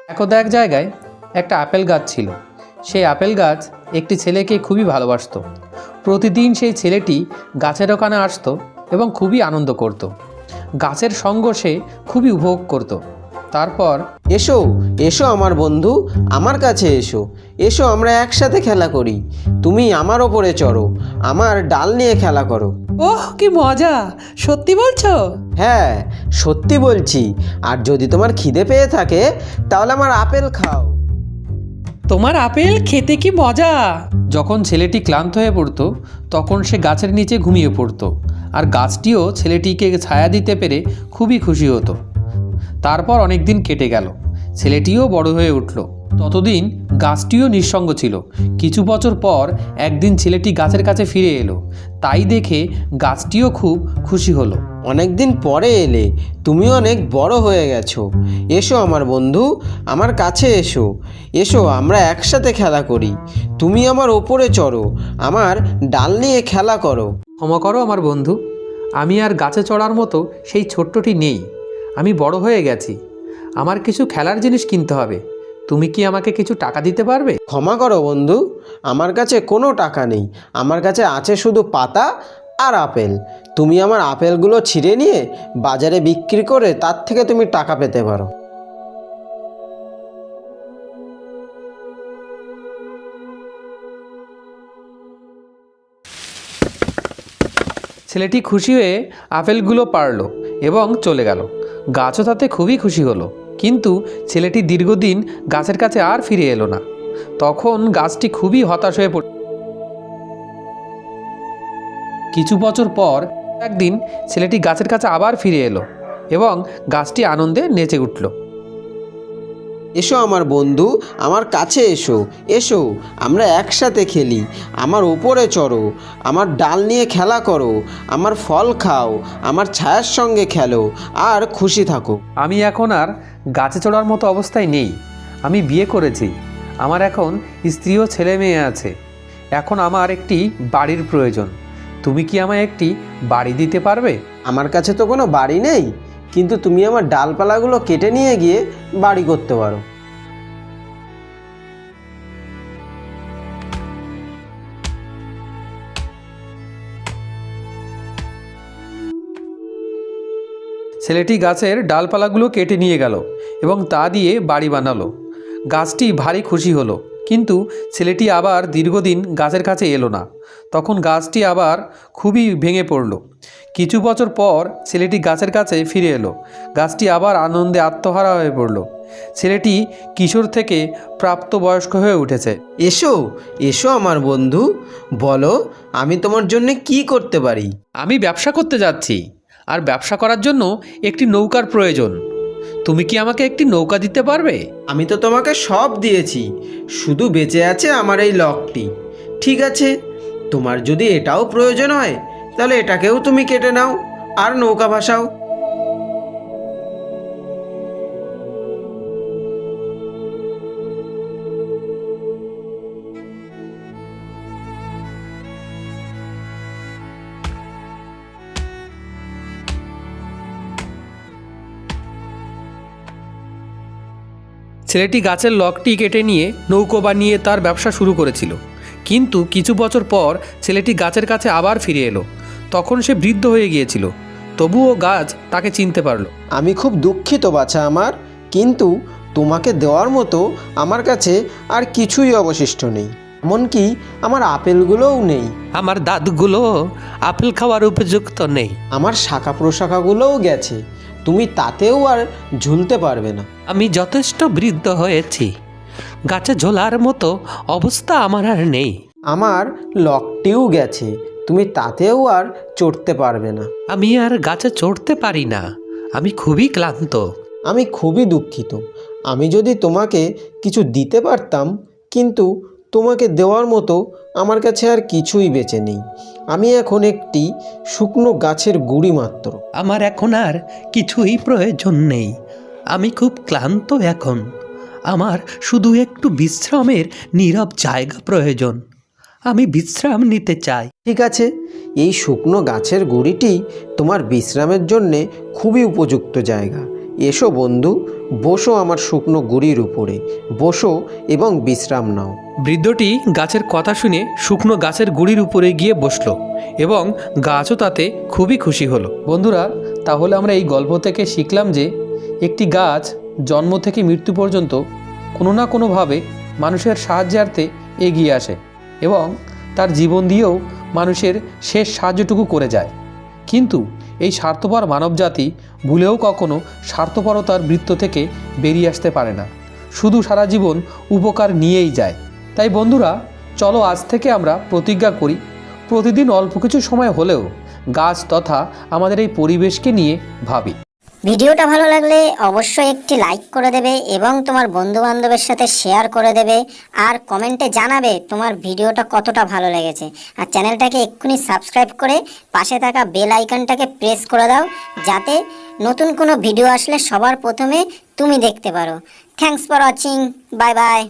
একদা এক জায়গায় একটা আপেল গাছ ছিল। সেই আপেল গাছ একটি ছেলেকে খুবই ভালোবাসতো। প্রতিদিন সেই ছেলেটি গাছের ওখানে আসতো এবং খুবই আনন্দ করত। গাছের সঙ্গ সে খুবই উপভোগ করত। তারপর এসো এসো আমার বন্ধু, আমার কাছে এসো, এসো আমরা একসাথে খেলা করি। তুমি আমার ওপরে চড়ো, আমার ডাল নিয়ে খেলা করো। ওহ, কি মজা! সত্যি বলছো? হ্যাঁ, সত্যি বলছি। আর যদি তোমার খিদে পেয়ে থাকে তাহলে আমার আপেল খাও। তোমার আপেল খেতে কি মজা! যখন ছেলেটি ক্লান্ত হয়ে পড়তো তখন সে গাছের নিচে ঘুমিয়ে পড়তো, আর গাছটিও ছেলেটিকে ছায়া দিতে পেরে খুবই খুশি হতো। তারপর অনেক দিন কেটে গেল, ছেলেটিও বড় হয়ে উঠল। ততদিন গাছটিও নিঃসঙ্গ ছিল। কিছু বছর পর একদিন ছেলেটি গাছের কাছে ফিরে এলো, তাই দেখে গাছটিও খুব খুশি হলো। অনেক দিন পরে এলে, তুমি অনেক বড় হয়ে গেছো। এসো আমার বন্ধু, আমার কাছে এসো, এসো আমরা একসাথে খেলা করি। তুমি আমার ওপরে চড়ো, আমার ডাল নিয়ে খেলা করো। ক্ষমা করো আমার বন্ধু, আমি আর গাছে চড়ার মতো সেই ছোট্টটি নেই। আমি বড় হয়ে গেছি, আমার কিছু খেলার জিনিস কিনতে হবে। তুমি কি আমাকে কিছু টাকা দিতে পারবে? ক্ষমা করো বন্ধু, আমার কাছে কোনো টাকা নেই। আমার কাছে আছে শুধু পাতা আর আপেল। তুমি আমার আপেলগুলো ছিঁড়ে নিয়ে বাজারে বিক্রি করে তার থেকে তুমি টাকা পেতে পারো। ছেলেটি খুশি হয়ে আপেলগুলো পারল এবং চলে গেল। গাছও তাতে খুবই খুশি হলো। কিন্তু ছেলেটি দীর্ঘদিন গাছের কাছে আর ফিরে এলো না। তখন গাছটি খুবই হতাশ হয়ে পড়ল। কিছু বছর পর একদিন ছেলেটি গাছের কাছে আবার ফিরে এলো এবং গাছটি আনন্দে নেচে উঠল। এসো আমার বন্ধু, আমার কাছে এসো, এসো আমরা একসাথে খেলি। আমার ওপরে চড়ো, আমার ডাল নিয়ে খেলা করো, আমার ফল খাও, আমার ছায়ার সঙ্গে খেলো আর খুশি থাকো। আমি এখন আর গাছে চড়ার মতো অবস্থায় নেই। আমি বিয়ে করেছি, আমার এখন স্ত্রী ও ছেলে মেয়ে আছে। এখন আমার একটি বাড়ির প্রয়োজন। তুমি কি আমায় একটি বাড়ি দিতে পারবে? আমার কাছে তো কোনো বাড়ি নেই, কিন্তু তুমি আমার ডালপালাগুলো কেটে নিয়ে গিয়ে বাড়ি করতে পারো। ছেলেটি গাছের ডালপালাগুলো কেটে নিয়ে গেল এবং তা দিয়ে বাড়ি বানালো। গাছটি ভারী খুশি হলো, কিন্তু ছেলেটি আবার দীর্ঘদিন গাছের কাছে এলো না। তখন গাছটি আবার খুবই ভেঙে পড়ল। কিছু বছর পর ছেলেটি গাছের কাছে ফিরে এলো। গাছটি আবার আনন্দে আত্মহারা হয়ে পড়ল। ছেলেটি কিশোর থেকে প্রাপ্তবয়স্ক হয়ে উঠেছে। এসো এসো আমার বন্ধু, বলো আমি তোমার জন্য কি করতে পারি। আমি ব্যবসা করতে যাচ্ছি, আর ব্যবসা করার জন্য একটি নৌকার প্রয়োজন। তুমি কি আমাকে একটি নৌকা দিতে পারবে? আমি তো তোমাকে সব দিয়েছি, শুধু বেঁচে আছে আমার এই লকটি। ঠিক আছে, তোমার যদি এটাও প্রয়োজন হয় তাহলে এটাকেও তুমি কেটে নাও আর নৌকা ভাসাও। ছেলেটি গাছের লকটি কেটে নিয়ে নৌকো বানিয়ে তার ব্যবসা শুরু করেছিল। কিন্তু কিছু বছর পর ছেলেটি গাছের কাছে আবার ফিরে এলো। তখন সে বৃদ্ধ হয়ে গিয়েছিল, তবুও গাছ তাকে চিনতে পারল। আমি খুব দুঃখিত বাছা আমার, কিন্তু তোমাকে দেওয়ার মতো আমার কাছে আর কিছুই অবশিষ্ট নেই। এমনকি আমার আপেলগুলোও নেই। আমার দাঁতগুলো আপেল খাওয়ার উপযুক্ত নেই। আমার শাখা প্রশাখাগুলোও গেছে, তুমি তাতেও আর ঝুলতে পারবে না। আমি যথেষ্ট বৃদ্ধ হয়েছি, গাছে ঝোলার মতো অবস্থা আমার আর নেই। আমার লকটিও গেছে, তুমি তাতেও আর চড়তে পারবে না। আমি আর গাছে চড়তে পারি না, আমি খুবই ক্লান্ত। আমি খুবই দুঃখিত। আমি যদি তোমাকে কিছু দিতে পারতাম, কিন্তু তোমাকে দেওয়ার মতো আমার কাছে আর কিছুই বেঁচে নেই। আমি এখন একটি শুকনো গাছের গুঁড়ি মাত্র। আমার এখন আর কিছুই প্রয়োজন নেই, আমি খুব ক্লান্ত এখন। আমার শুধু একটু বিশ্রামের নীরব জায়গা প্রয়োজন। আমি বিশ্রাম নিতে চাই। ঠিক আছে, এই শুকনো গাছের গুঁড়িটি তোমার বিশ্রামের জন্যে খুবই উপযুক্ত জায়গা। এসো বন্ধু, বসো আমার শুকনো গুড়ির উপরে, বসো এবং বিশ্রাম নাও। বৃদ্ধটি গাছের কথা শুনে শুকনো গাছের গুড়ির উপরে গিয়ে বসলো এবং গাছও তাতে খুবই খুশি হলো। বন্ধুরা, তাহলে আমরা এই গল্প থেকে শিখলাম যে একটি গাছ জন্ম থেকে মৃত্যু পর্যন্ত কোনো না কোনোভাবে মানুষের সাহায্যার্থে এগিয়ে আসে এবং তার জীবন দিয়েও মানুষের শেষ সাহায্যটুকু করে যায়। কিন্তু এই স্বার্থপর মানবজাতি ভুলেও কখনো স্বার্থপরতার বৃত্ত থেকে বেরিয়ে আসতে পারে না, শুধু সারা জীবন উপকার নিয়েই যায়। তাই বন্ধুরা, চলো আজ থেকে আমরা প্রতিজ্ঞা করি, প্রতিদিন অল্প কিছু সময় হলেও গাছ তথা আমাদের এই পরিবেশকে নিয়ে ভাবি। ভিডিওটা ভালো লাগলে অবশ্যই একটি লাইক করে দেবে এবং তোমার বন্ধু বান্ধবের সাথে শেয়ার করে দেবে, আর কমেন্টে জানাবে তোমার ভিডিওটা কতটা ভালো লেগেছে। আর চ্যানেলটাকে এক্ষুনি সাবস্ক্রাইব করে পাশে থাকা বেল আইকনটাকে প্রেস করে দাও, যাতে নতুন কোনো ভিডিও আসলে সবার প্রথমে তুমি দেখতে পারো। Thanks for watching, bye bye.